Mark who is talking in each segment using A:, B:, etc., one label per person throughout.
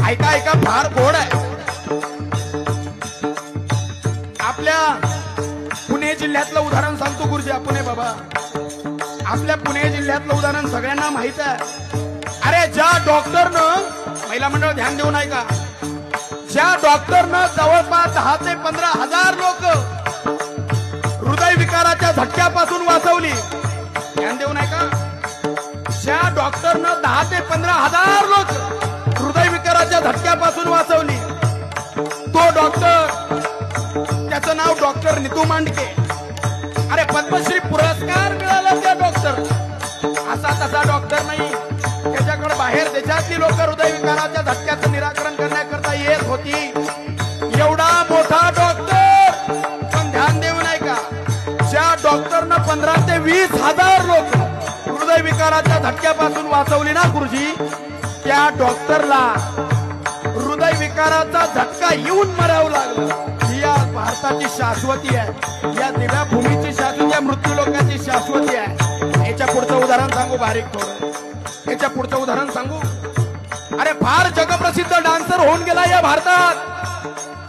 A: ऐका ऐका फार गोड आहे. आपल्या पुणे जिल्ह्यातलं उदाहरण सांगतो गुरुजी. आपण बाबा आपल्या पुणे जिल्ह्यातलं उदाहरण सगळ्यांना माहित आहे. अरे ज्या डॉक्टरनं, महिला मंडळ ध्यान देऊ नाही का, ज्या डॉक्टरनं जवळपास 10 ते 15 हजार लोक हृदय विकाराच्या झटक्यापासून वाचवली, ध्यान देऊ नाही का, ज्या डॉक्टरनं 10 ते 15 हजार लोक हृदय विकाराच्या झटक्यापासून वाचवली, तो डॉक्टर, त्याचं नाव डॉक्टर नितू मांडके. अरे पद्मश्री पुरस्कार मिळाला त्या डॉक्टर. असा तसा डॉक्टर नाही, त्याच्याकडे बाहेर देशातली लोक हृदय विकाराच्या झटक्याचं निराकरण करण्याकरता येत होती. एवढा मोठा डॉक्टर, पण ध्यान देऊ नाही का, ज्या डॉक्टरनं 15 ते 20 हजार लोक हृदय विकाराच्या झटक्यापासून वाचवली ना गुरुजी, त्या डॉक्टरला हृदय विकाराचा झटका येऊन मरावं लागलं. ही आज भारताची शाश्वती आहे, या दिव्या भूमीची शाश्वती आहे, मृत्यू लोकांची शाश्वती आहे. याच्या पुढचं उदाहरण सांगू, बारीक थोडं, याच्या पुढचं उदाहरण सांगू. अरे फार जगप्रसिद्ध डान्सर होऊन गेला या भारतात,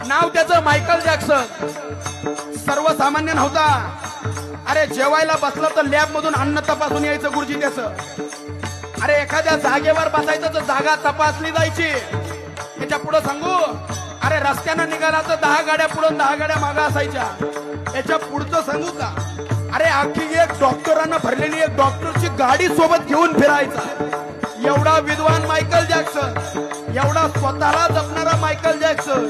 A: नाव त्याचं मायकल जॅक्सन. सर्वसामान्य नव्हता. अरे जेवायला बसला तर लॅब मधून अन्न तपासून यायचं गुरुजी त्याचं. अरे एखाद्या जागेवर बसायचं तर जागा तपासली जायची. याच्या पुढे सांगू, अरे रस्त्यानं निघाला तर 10 गाड्या पुढून 10 गाड्या मागे असायच्या. याच्या पुढचं सांगू का, अरे आखी एक डॉक्टरांना भरलेली एक डॉक्टरची गाडी सोबत घेऊन फिरायचा. एवढा विद्वान मायकल जॅक्सन, एवढा स्वतःला जपणारा मायकल जॅक्सन.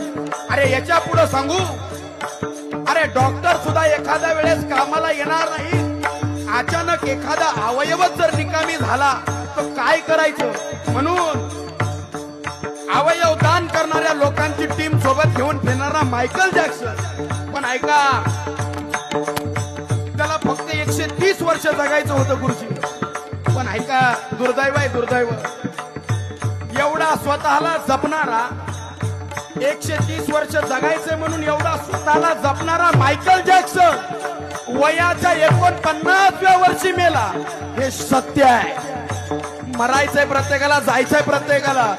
A: अरे याच्या पुढे सांगू, अरे डॉक्टर सुद्धा एखाद्या वेळेस कामाला येणार नाही, अचानक एखादा अवयवच जर निकामी झाला तर काय करायचं, म्हणून अवयव दान करणाऱ्या लोकांची टीम सोबत घेऊन फिरणारा मायकल जॅक्सन. पण ऐका, त्याला फक्त 130 वर्ष जगायचं होतं गुरुजी. पण ऐका, दुर्दैव आहे दुर्दैव, एवढा स्वतःला जपणारा, 130 वर्ष जगायचे म्हणून एवढा स्वतःला जपणारा मायकल जॅक्सन वयाच्या 49व्या वर्षी मेला. हे सत्य आहे. मरायचंय प्रत्येकाला, जायचंय प्रत्येकाला.